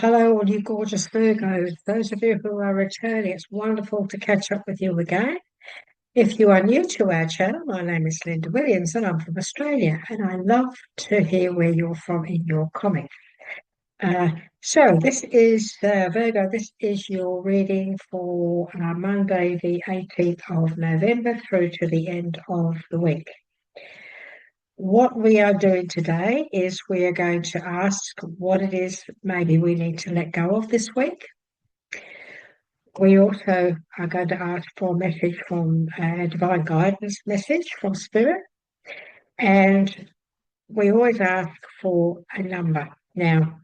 Hello, all you gorgeous Virgos. Those of you who are returning, it's wonderful to catch up with you again. If you are new to our channel, my name is Linda Williams and I'm from Australia, and I love to hear where you're from in your comments. So this is Virgo, this is your reading for Monday, the 18th of November through to the end of the week. What we are doing today is we are going to ask what it is maybe we need to let go of this week. We also are going to ask for a message from a divine guidance message from Spirit, and we always ask for a number. Now,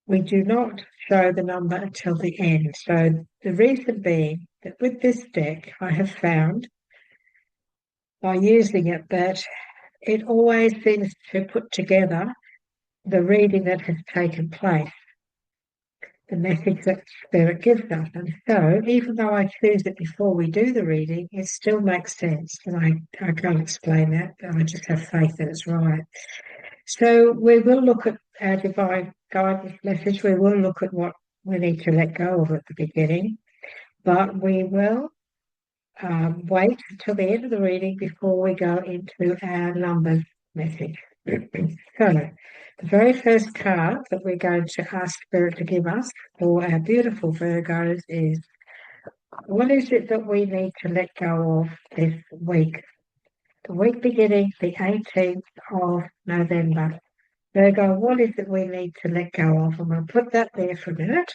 we do not show the number until the end. So the reason being that with this deck, I have found by using it that it always seems to put together the reading that has taken place, the message that Spirit gives us. And so, even though I choose it before we do the reading, it still makes sense. And I can't explain that, but I just have faith that it's right. So, we will look at our divine guidance message. We will look at what we need to let go of at the beginning, but we will wait until the end of the reading before we go into our numbers message. So, the very first card that we're going to ask Spirit to give us for our beautiful Virgos is, what is it that we need to let go of this week? The week beginning the 18th of November. Virgo, what is it we need to let go of? I'm going to put that there for a minute.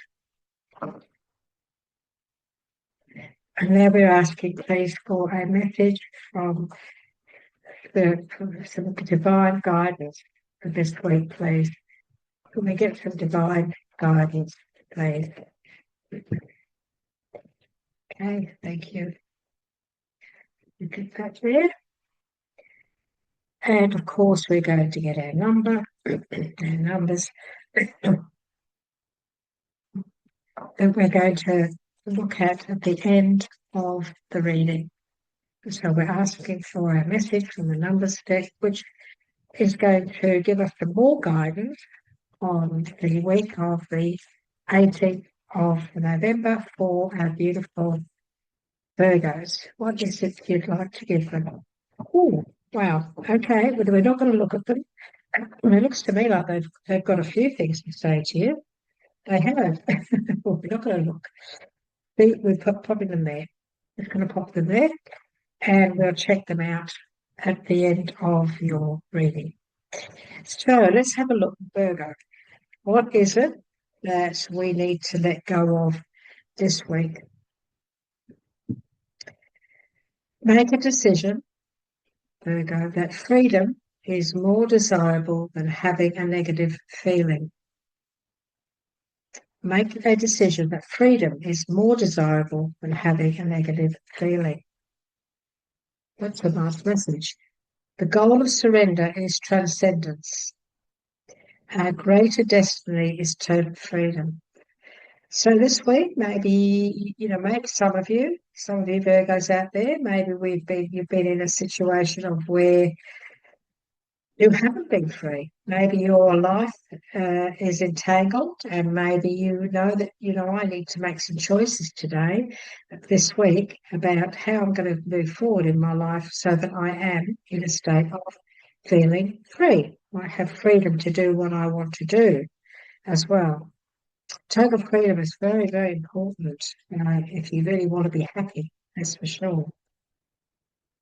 And now we're asking, please, for a message from some divine guidance for this week, please. Can we get some divine guidance, please? Okay, thank you. You get that there. And of course, we're going to get our number, our numbers. That we're going to look at the end of the reading. So we're asking for a message from the numbers deck, which is going to give us some more guidance on the week of the 18th of November for our beautiful Virgos. What is it you'd like to give them? Oh, wow. Okay, well, we're not going to look at them. It looks to me like they've got a few things to say to you. They have. Well, we're not going to look. We've popping them there. Just going to pop them there, and we'll check them out at the end of your reading. So let's have a look, Virgo. What is it that we need to let go of this week? Make a decision, Virgo, that freedom is more desirable than having a negative feeling. Make a decision that freedom is more desirable than having a negative feeling. That's a nice message. The goal of surrender is transcendence. Our greater destiny is total freedom. So this week, maybe, maybe some of you Virgos out there, maybe you've been in a situation of where you haven't been free. Maybe your life is entangled, and maybe you know that, I need to make some choices today, this week, about how I'm going to move forward in my life so that I am in a state of feeling free. I have freedom to do what I want to do as well. Total freedom is very, very important if you really want to be happy, that's for sure.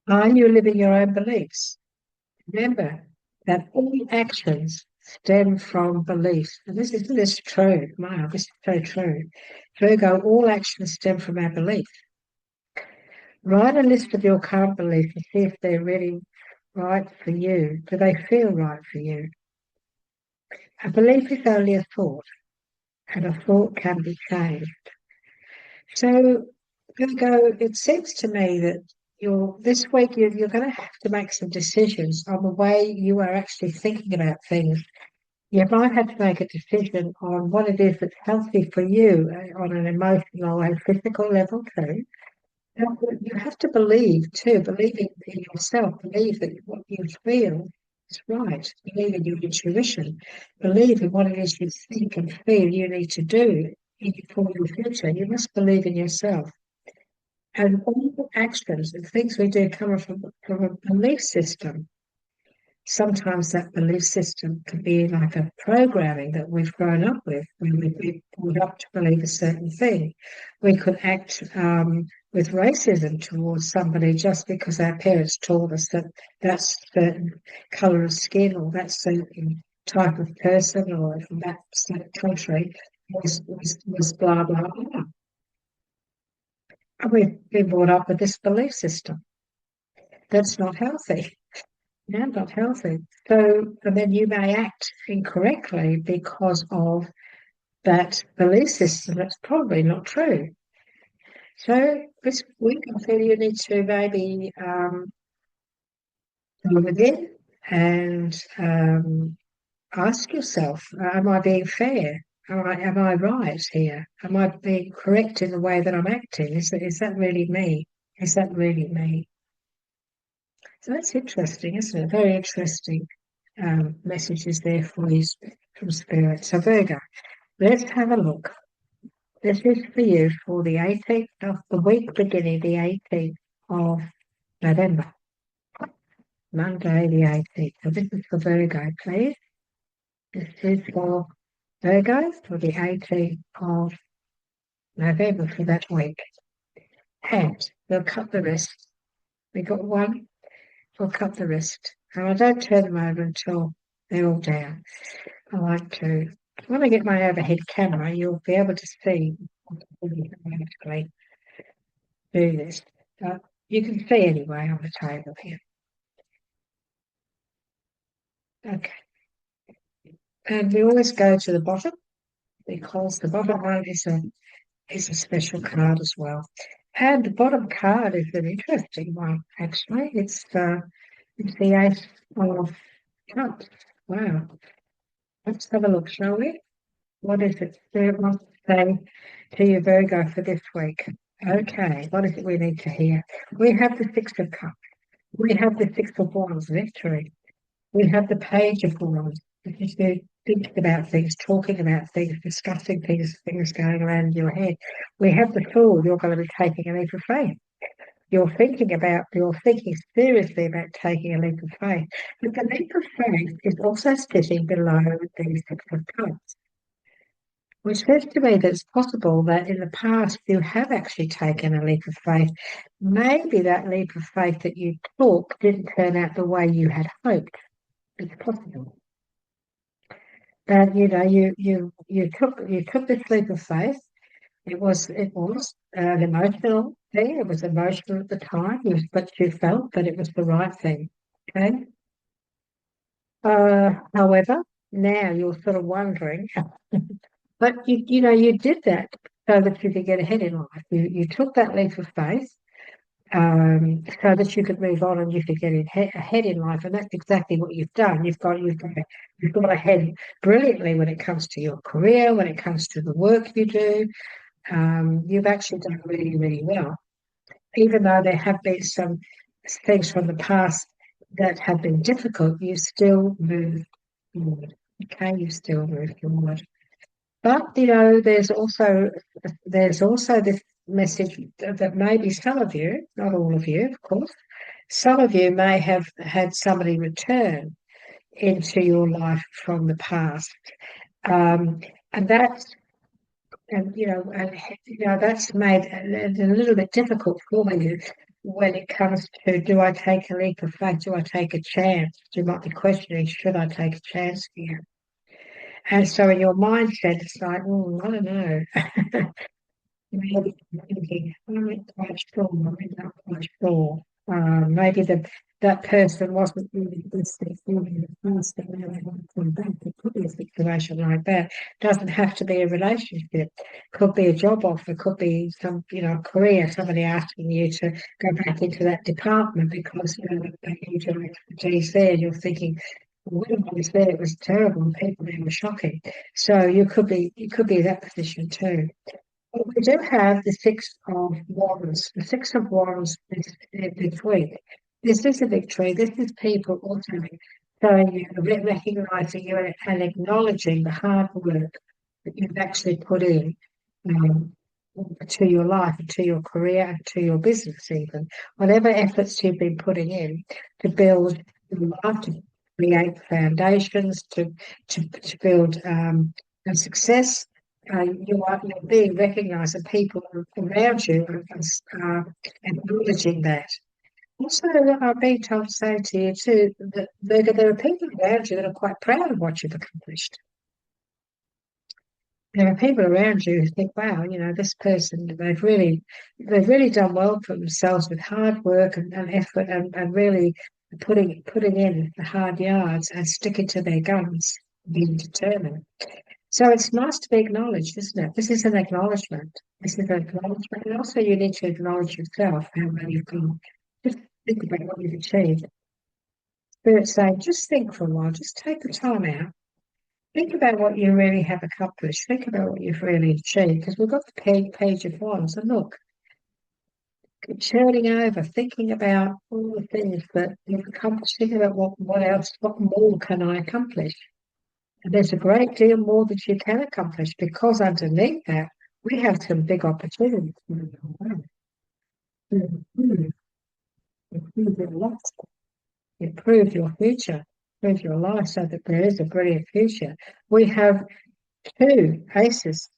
Are you living your own beliefs? Remember that all actions stem from beliefs. And isn't this true? Wow, this is so true. Virgo, all actions stem from our beliefs. Write a list of your current beliefs and see if they're really right for you. Do they feel right for you? A belief is only a thought, and a thought can be changed. So, Virgo, it seems to me that this week you're going to have to make some decisions on the way you are actually thinking about things. You might have to make a decision on what it is that's healthy for you on an emotional and physical level too. You have to believe in yourself, believe that what you feel It's right. Believe in your intuition. Believe in what it is you think and feel you need to do for your future. You must believe in yourself. And all actions and things we do come from a belief system. Sometimes that belief system can be like a programming that we've grown up with when we've been brought up to believe a certain thing. We could act with racism towards somebody just because our parents told us that that's certain colour of skin or that certain type of person or from that certain country was blah, blah, blah. And we've been brought up with this belief system. That's not healthy. Yeah, not healthy. So, and then you may act incorrectly because of that belief system. That's probably not true. So this week, I feel you need to maybe go within and ask yourself, am I being fair? Am I right here? Am I being correct in the way that I'm acting? Is that really me? Is that really me? So that's interesting, isn't it? Very interesting messages there for you from Spirit. So Virgo, let's have a look. This is for you for the 18th of the week beginning, the 18th of November, Monday the 18th. So this is for Virgo, please. This is for Virgo for the 18th of November for that week. And we'll cut the rest. We got one, we'll cut the rest. And I don't turn them over until they're all down. I like to, when I get my overhead camera, you'll be able to see automatically do this. You can see anyway on the table here. Okay. And we always go to the bottom because the bottom one is a special card as well. And the bottom card is an interesting one, actually. It's the Ace of Cups. Wow. Let's have a look, shall we? What is it Spirit wants to say to you, Virgo, for this week? Okay, what is it we need to hear? We have the Six of Cups. We have the Six of Wands, victory. We have the Page of Wands, which is the thinking about things, talking about things, discussing things going around in your head. We have the Fool. You're going to be taking a leap of faith. You're thinking seriously about taking a leap of faith. But the leap of faith is also sitting below the Six of Cups, which says to me that it's possible that in the past you have actually taken a leap of faith. Maybe that leap of faith that you took didn't turn out the way you had hoped. It's possible that you took this leap of faith. It was an emotional thing. It was emotional at the time, but you felt that it was the right thing. Okay. However, now you're sort of wondering. But you did that so that you could get ahead in life. You took that leap of faith so that you could move on and you could get ahead in life, and that's exactly what you've done. You've got ahead brilliantly when it comes to your career, when it comes to the work you do. You've actually done really, really well, even though there have been some things from the past that have been difficult. You still move forward. Okay, you still move forward. But there's also this message that maybe some of you, not all of you, of course, some of you may have had somebody return into your life from the past, um, and that's that's made it a little bit difficult for you when it comes to, do I take a leap of faith? Do I take a chance? You might be questioning, should I take a chance here? And so in your mindset, it's like, I don't know. Maybe thinking, I'm not quite sure, I'm not quite sure. Maybe that person wasn't really the best fit for me in the past, but now they want to come back. It could be a situation like that. Doesn't have to be a relationship. Could be a job offer. Could be some, career. Somebody asking you to go back into that department because they need your expertise there. You're thinking, when I was there, it was terrible. People there were shocking. So you could be in that position too. Well, we do have the Six of Wands. The Six of Wands this week. This is a victory. This is people ultimately. So you're recognizing you and acknowledging the hard work that you've actually put in um, to your life, to your career, and to your business, even whatever efforts you've been putting in to build your life, to create foundations, to build a success. You're being recognised, and people around you are acknowledging that. Also, I'm being told to say to you too that there are people around you that are quite proud of what you've accomplished. There are people around you who think, wow, this person, they've really done well for themselves with hard work and effort and really putting in the hard yards and sticking to their guns, being determined. So it's nice to be acknowledged, isn't it? This is an acknowledgement. This is an acknowledgement. And also you need to acknowledge yourself, how well you've gone. Just think about what you've achieved. Spirit saying, just think for a while, just take the time out. Think about what you really have accomplished. Think about what you've really achieved. Because we've got the page of wands, and look, turning over, thinking about all the things that you've accomplished. Think about what else, what more can I accomplish? And there's a great deal more that you can accomplish because underneath that, we have some big opportunities. Improve your life, improve your future, improve your life so that there is a brilliant future. We have two aces.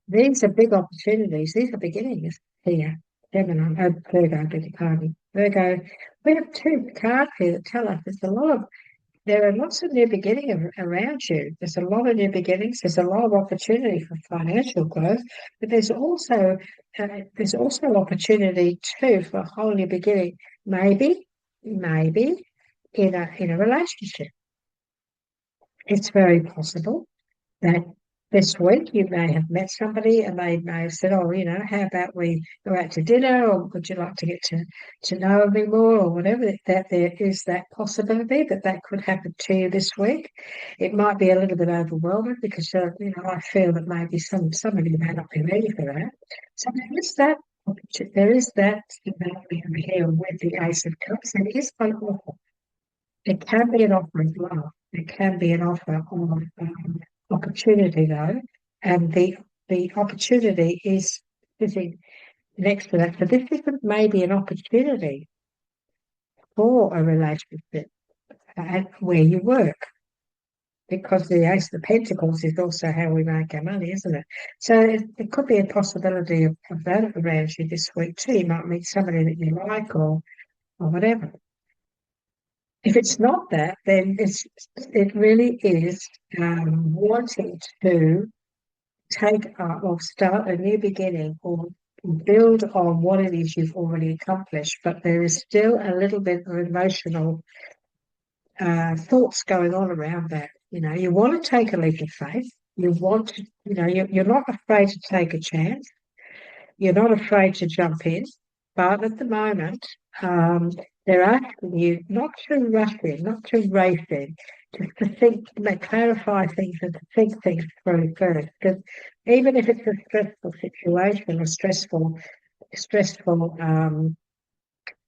These are big opportunities. These are beginnings here. Gemini, Virgo, beg your pardon. Virgo, we have two cards here that tell us there are lots of new beginnings around you. There's a lot of new beginnings. There's a lot of opportunity for financial growth, but there's also opportunity too for a whole new beginning. Maybe in a relationship. It's very possible that this week you may have met somebody and they may have said, oh, how about we go out to dinner, or would you like to get to know me more, or whatever, that there is that possibility that could happen to you this week. It might be a little bit overwhelming because, I feel that maybe somebody may not be ready for that. So there is that development over here with the Ace of Cups, and it is an offer. It can be an offer of love. It can be an offer of opportunity, though, and the opportunity is sitting next to that. So this isn't maybe an opportunity for a relationship where you work, because the Ace of Pentacles is also how we make our money, isn't it? So it could be a possibility of that around you this week too. You might meet somebody that you like, or whatever. If it's not that, then it really is wanting to take up or start a new beginning or build on what it is you've already accomplished, but there is still a little bit of emotional thoughts going on around that. You want to take a leap of faith. You want to, you're not afraid to take a chance. You're not afraid to jump in, but at the moment, they're asking you not to rush in, not to race in, just to think, clarify things and to think things through first. Because even if it's a stressful situation or stressful,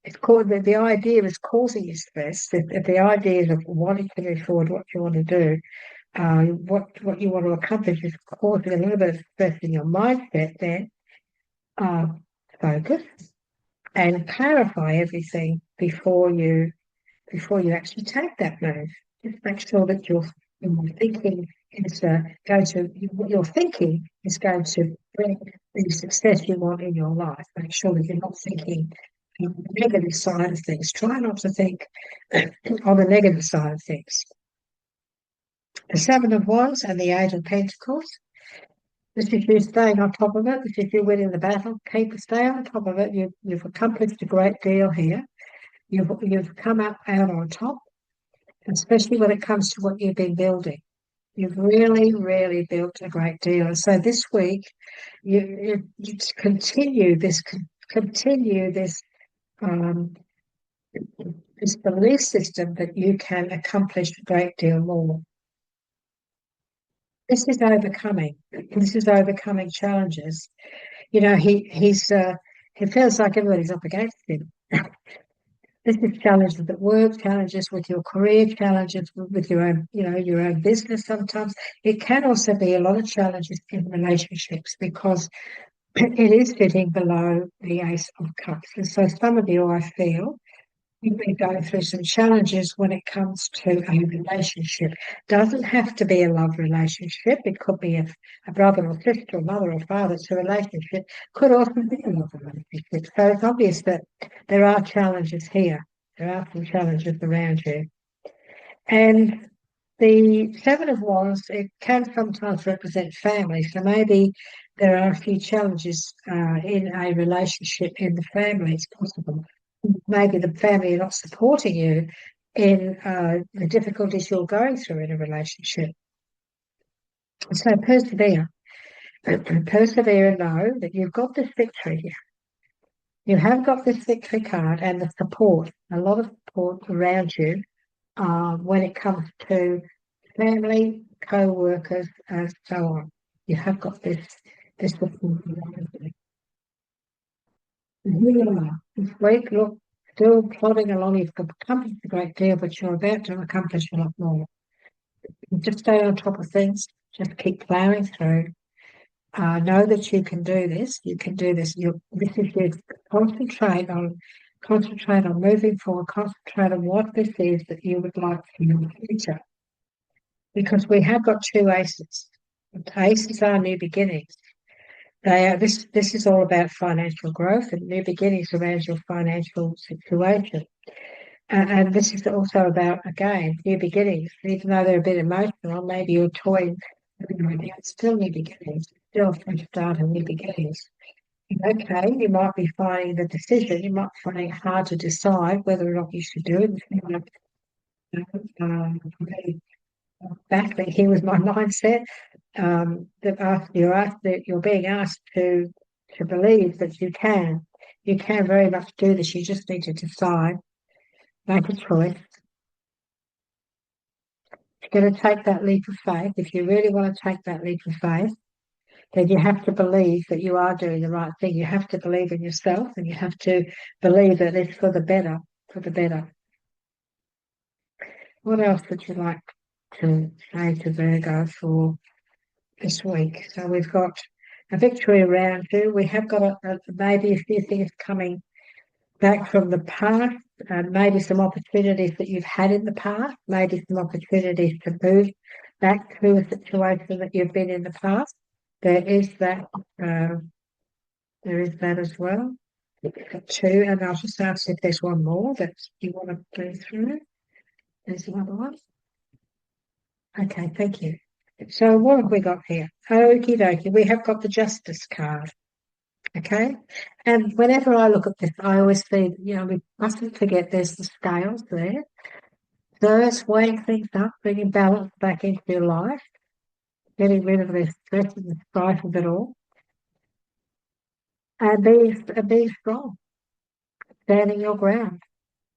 it's called the idea is causing you stress. If the idea of wanting to move forward, what you want to do, what you want to accomplish is causing a little bit of stress in your mindset, then uh, focus and clarify everything before you actually take that move. Just make sure that your thinking is going to what you're thinking is going to bring the success you want in your life. Make sure that you're not thinking on the negative side of things. Try not to think on the negative side of things. The Seven of Wands and the Eight of Pentacles. This is you staying on top of it. This is you winning the battle. Stay on top of it. You've accomplished a great deal here. You've come out on top, especially when it comes to what you've been building. You've really, really built a great deal. And so this week, you continue this um, this belief system that you can accomplish a great deal more. This is overcoming. This is overcoming challenges. He feels like everybody's up against him. This is challenges at work, challenges with your career, challenges with your own, your own business sometimes. It can also be a lot of challenges in relationships because it is sitting below the Ace of Cups. And so some of you, I feel, you've been going through some challenges when it comes to a relationship. Doesn't have to be a love relationship. It could be a brother or sister, or mother or father. It's a relationship. Could also be a love relationship. So it's obvious that there are challenges here. There are some challenges around you. And the Seven of Wands, it can sometimes represent family. So maybe there are a few challenges in a relationship in the family. It's possible. Maybe the family are not supporting you in the difficulties you're going through in a relationship. So persevere. Persevere and know that you've got this victory here. You have got this victory card and the support, a lot of support around you when it comes to family, co-workers, and so on. You have got this support around you. And here you are. This week, look, still plodding along. You've accomplished a great deal, but you're about to accomplish a lot more. Just stay on top of things. Just keep plowing through. Know that you can do this. You can do this. This is your concentrate on moving forward. Concentrate on what this is that you would like for your future. Because we have got two aces. Aces are new beginnings. They are this is all about financial growth and new beginnings around your financial situation. And this is also about, again, new beginnings. Even though they're a bit emotional, maybe you're toying, it's still new beginnings, still a fresh start and new beginnings. Okay, you might be finding the decision, you might be finding it hard to decide whether or not you should do it. Back then, here was my mindset. You're being asked to believe that you can very much do this. You just need to decide, make a choice. You're going to take that leap of faith. If you really want to take that leap of faith, then you have to believe that you are doing the right thing. You have to believe in yourself, and you have to believe that it's for the better, for the better. What else would you like to say to Virgo for this week? So we've got a victory around you. We have got maybe a few things coming back from the past, maybe some opportunities that you've had in the past, maybe some opportunities to move back to a situation that you've been in the past. There is that. There is that as well. Two, and I'll just ask if there's one more that you want to go through. There's another one. Okay, thank you. So what have we got here? Okie dokie, we have got the Justice card. Okay, and whenever I look at this, I always see, we mustn't forget there's the scales there. So it's weighing things up, bringing balance back into your life, getting rid of the stress and the strife of it all, and being strong, standing your ground,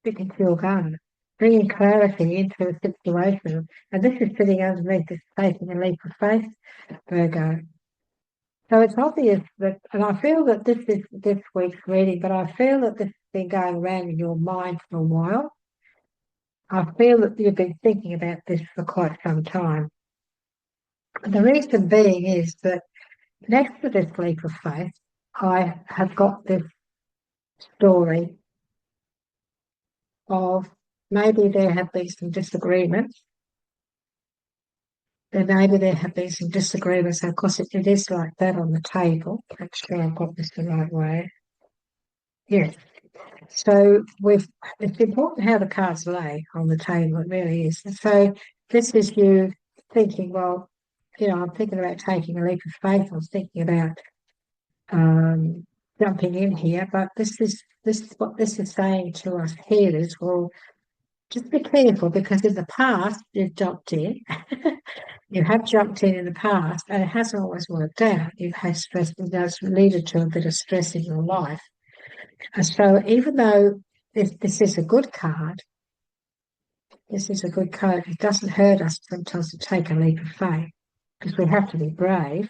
sticking to your gun, bringing clarity into a situation. And this is sitting underneath this taking a leap of faith, Virgo. So it's obvious that, and I feel that this is this week's reading, but I feel that this has been going around in your mind for a while. I feel that you've been thinking about this for quite some time. The reason being is that next to this leap of faith, I have got this story of maybe there have been some disagreements. Maybe there have been some disagreements. Of course, it is like that on the table. Make sure I've got this the right way. Yes. So it's important how the cards lay on the table. It really is. So this is you thinking, well, I'm thinking about taking a leap of faith. I was thinking about jumping in here, but this is what this is saying to us here is, well, just be careful because in the past you've jumped in. You have jumped in the past, and it hasn't always worked out. You've had stress, and that's led to a bit of stress in your life. And so, even though this is a good card, it doesn't hurt us sometimes to take a leap of faith because we have to be brave.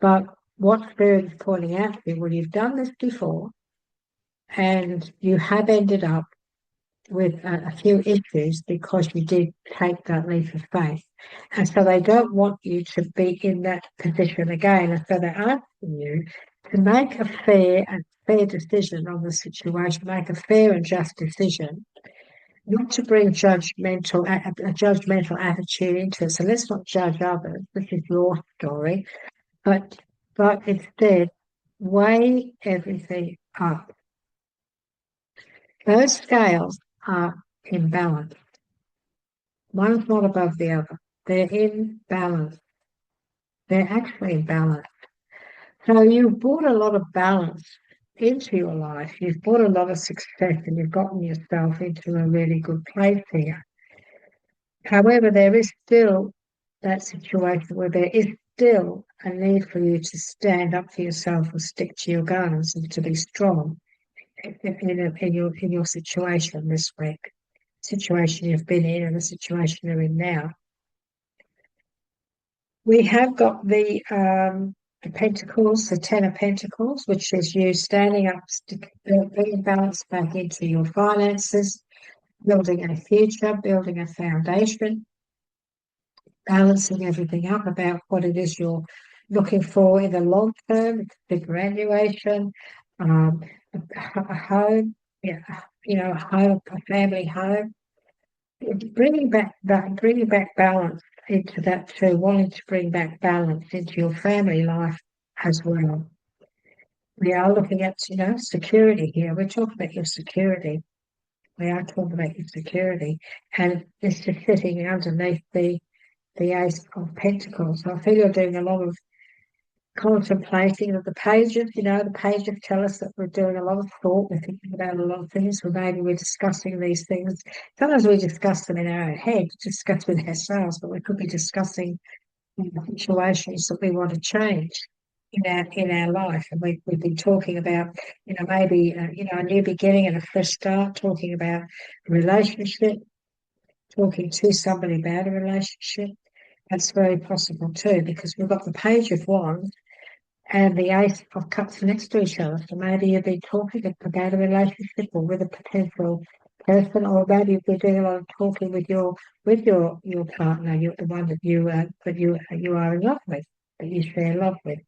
But what Spirit is pointing out to you, well, you've done this before, and you have ended up with a few issues because you did take that leap of faith. And so they don't want you to be in that position again. And so they're asking you to make a fair decision on the situation, make a fair and just decision, not to bring a judgmental attitude into it. So let's not judge others. This is your story, but instead weigh everything up. Those scales are in balance. One's not above the other. They're in balance. They're actually in balance. So you've brought a lot of balance into your life. You've brought a lot of success and you've gotten yourself into a really good place here. However, there is still that situation where there is still a need for you to stand up for yourself and stick to your guns and to be strong in your situation this week, situation you've been in and the situation you're in now. We have got the Pentacles, the Ten of Pentacles, which is you standing up, bringing balance back into your finances, building a future, building a foundation, balancing everything up about what it is you're looking for in the long term, superannuation, a home, yeah, a home, a family home, bringing back balance into that too, wanting to bring back balance into your family life as well. We are looking at, security here. We're talking about your security. We are talking about your security. And this is sitting underneath the Ace of Pentacles. So I feel you're doing a lot of contemplating of the pages. The pages tell us that we're doing a lot of thought, we're thinking about a lot of things, maybe we're discussing these things. Sometimes we discuss them in our own head, discuss with ourselves, but we could be discussing situations that we want to change in our life. And we've been talking about, maybe, a new beginning and a fresh start, talking about a relationship, talking to somebody about a relationship. That's very possible too, because we've got the Page of Wands and the Ace of Cups next to each other. So maybe you've been talking about a relationship or with a potential person, or maybe you've been doing a lot of talking with your partner, the one that you are in love with, that you share love with.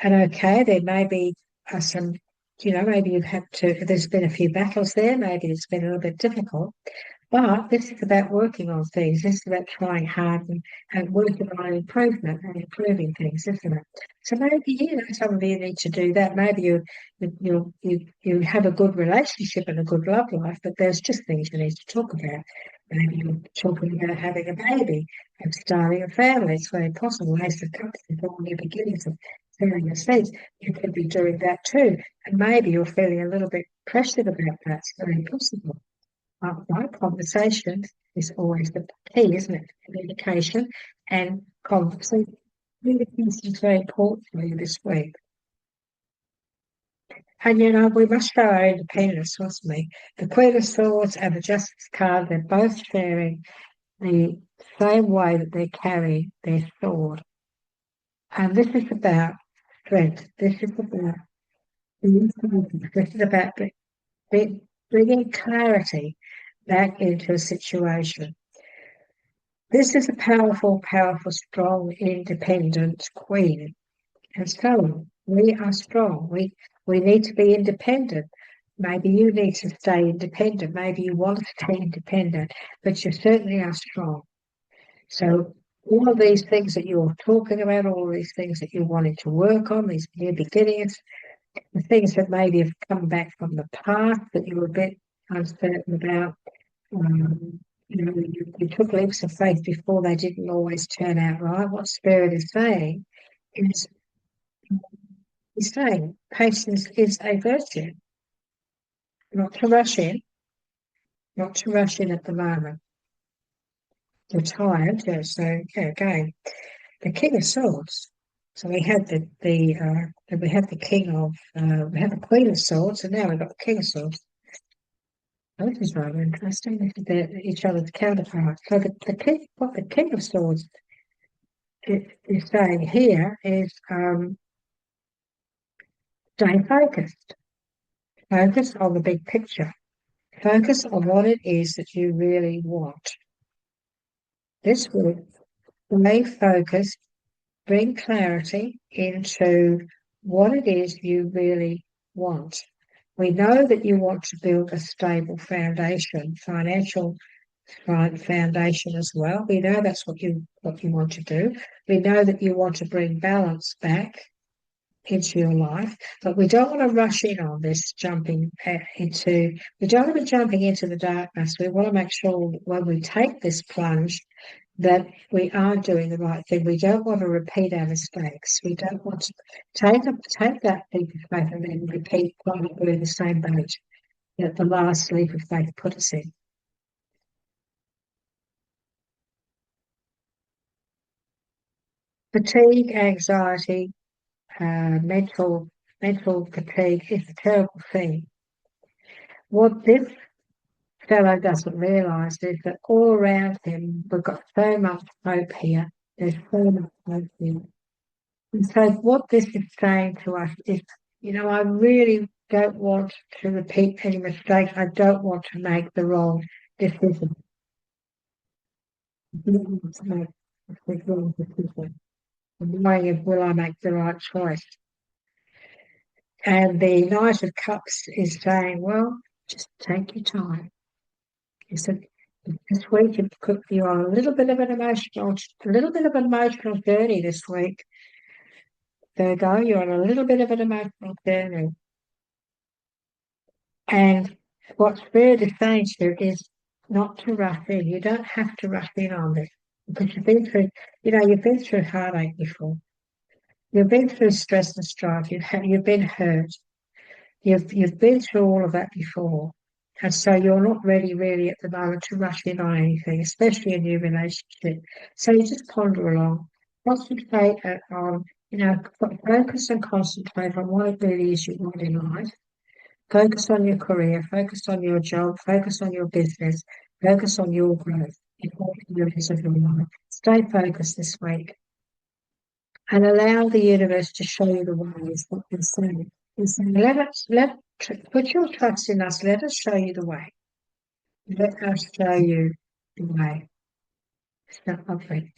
And okay, there may be some, maybe you've had to. There's been a few battles there. Maybe it's been a little bit difficult. But this is about working on things. This is about trying hard and working on improvement and improving things, isn't it? So maybe, some of you need to do that. Maybe you have a good relationship and a good love life, but there's just things you need to talk about. Maybe you're talking about having a baby and starting a family. It's very possible. Ace of Cups is all new beginnings of filling your seeds. You could be doing that too. And maybe you're feeling a little bit pressured about that. It's very possible. Right, conversation is always the key, isn't it? Communication and conversation. Communication is very important for you this week. And we must show our independence, mustn't we? The Queen of Swords and the Justice card, they're both sharing the same way that they're carrying their sword. And this is about strength. This is about bringing clarity back into a situation. This is a powerful, powerful, strong, independent queen. And so we are strong. We need to be independent. Maybe you need to stay independent. Maybe you want to stay independent, but you certainly are strong. So all of these things that you're talking about, all of these things that you're wanting to work on, these new beginnings, the things that maybe have come back from the past that you were a bit uncertain about, you took leaps of faith before they didn't always turn out right. What Spirit is saying is, patience is a virtue. Not to rush in, not to rush in at the moment. You're tired, yeah, so again, the King of Swords. So we had we had the we had the Queen of Swords, and now we've got the King of Swords. This is rather interesting. They're each other's counterparts. So what the King of Swords is saying here is stay focused. Focus on the big picture. Focus on what it is that you really want. This week, stay focused, bring clarity into what it is you really want. We know that you want to build a stable foundation, financial foundation as well. We know that's what you want to do. We know that you want to bring balance back into your life, but we don't want to rush in on this we don't want to be jumping into the darkness. We want to make sure that when we take this plunge that we are doing the right thing. We don't want to repeat our mistakes. We don't want to take that leap of faith and then repeat probably in the same boat that the last leap of faith put us in. Fatigue, anxiety, mental fatigue is a terrible thing. What this fellow doesn't realise is that all around him we've got so much hope here. There's so much hope here. And so what this is saying to us is, I really don't want to repeat any mistakes. I don't want to make the wrong decision. I don't want to make the wrong decision. I'm worrying will I make the right choice? And the Knight of Cups is saying, well, just take your time. He said, this week you're on a little bit of an emotional journey this week. Virgo, you're on a little bit of an emotional journey. And what Spirit is saying to you is not to rush in. You don't have to rush in on this because you've been through heartache before. You've been through stress and strife. You've been hurt. You've been through all of that before. And so you're not ready really at the moment to rush in on anything, especially a new relationship. So you just ponder along, concentrate on, focus and concentrate on what it really is you want in life. Focus on your career, focus on your job, focus on your business, focus on your growth in all areas of your life. Stay focused this week and allow the universe to show you the ways what they're saying. It's saying, put your trust in us, let us show you the way. Let us show you the way. So lovely.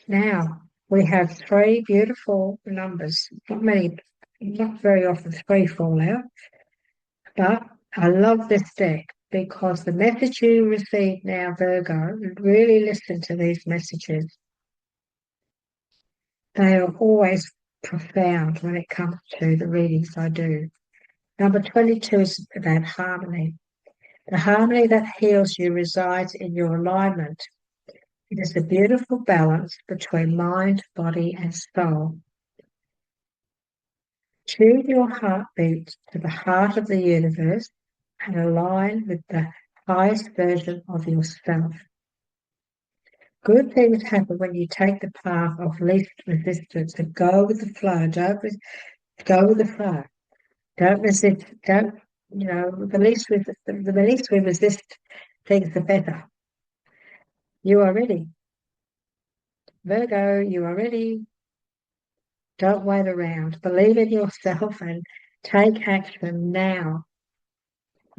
Now we have three beautiful numbers. Not very often three fall out. But I love this deck because the message you receive now, Virgo, really listen to these messages. They are always profound when it comes to the readings I do. Number 22 is about harmony. The harmony that heals you resides in your alignment. It is a beautiful balance between mind, body, and soul. Tune your heartbeat to the heart of the universe and align with the highest version of yourself. Good things happen when you take the path of least resistance and go with the flow. Go with the flow. Don't resist. Don't the least we resist things, the better. You are ready, Virgo. You are ready. Don't wait around. Believe in yourself and take action now.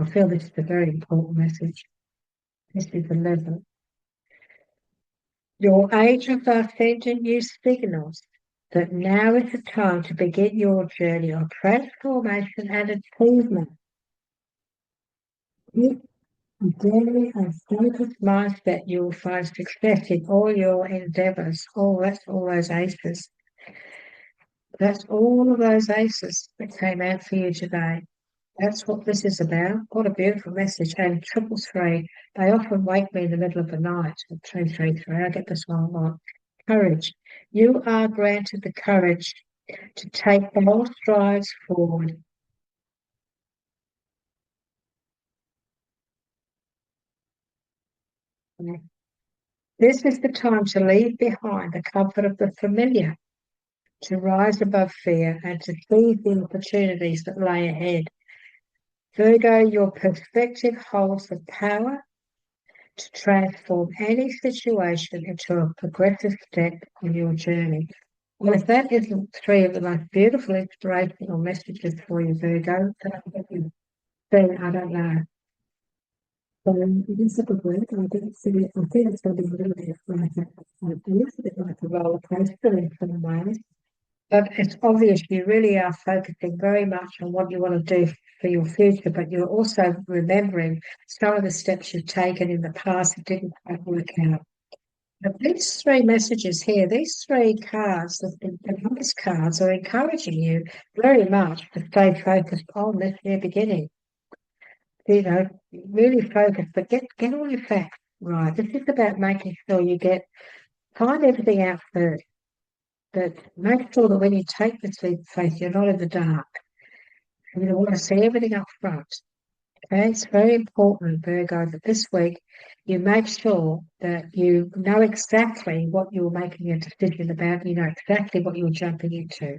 I feel this is a very important message. This is 11. Your angels are sending you signals that now is the time to begin your journey of transformation and achievement. With a daily and focused mindset, you will find success in all your endeavors. Oh, that's all those aces. That's all of those aces that came out for you today. That's what this is about. What a beautiful message. And 333, they often wake me in the middle of the night at 333. I get this one a lot. Courage. You are granted the courage to take bold strides forward. This is the time to leave behind the comfort of the familiar, to rise above fear and to seize the opportunities that lay ahead. Virgo, your perspective holds the power to transform any situation into a progressive step on your journey. Well, if that isn't three of the most beautiful inspirational messages for you, Virgo, then I don't know. So it is a good week, and I think it's going to be a little bit like a little bit like a roller coaster in some ways. But it's obvious you really are focusing very much on what you want to do for your future, but you're also remembering some of the steps you've taken in the past that didn't quite work out. But these three messages here, these three cards, the numbers cards, are encouraging you very much to stay focused on this new beginning. You know, really focus, but get all your facts right. This is about making sure you find everything out first. But make sure that when you take this leap of faith, you're not in the dark. You want to see everything up front. Okay, it's very important, Virgo, that this week you make sure that you know exactly what you're making a decision about. You know exactly what you're jumping into,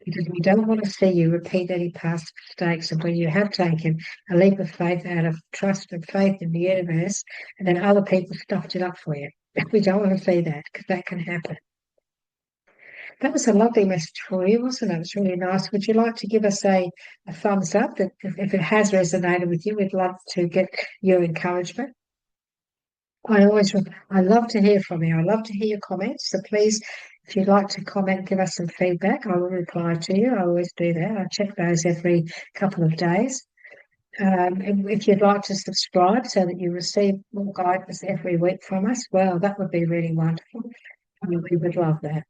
because we don't want to see you repeat any past mistakes. And when you have taken a leap of faith out of trust and faith in the universe, and then other people stuffed it up for you, we don't want to see that because that can happen. That was a lovely message for you, wasn't it? It's really nice. Would you like to give us a thumbs up that if it has resonated with you, we'd love to get your encouragement. I love to hear from you. I love to hear your comments. So please, if you'd like to comment, give us some feedback. I will reply to you. I always do that. I check those every couple of days. And if you'd like to subscribe so that you receive more guidance every week from us, well, that would be really wonderful. We would love that.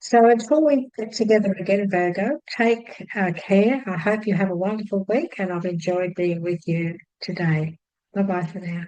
So until we get together again, Virgo, take care. I hope you have a wonderful week, and I've enjoyed being with you today. Bye bye for now.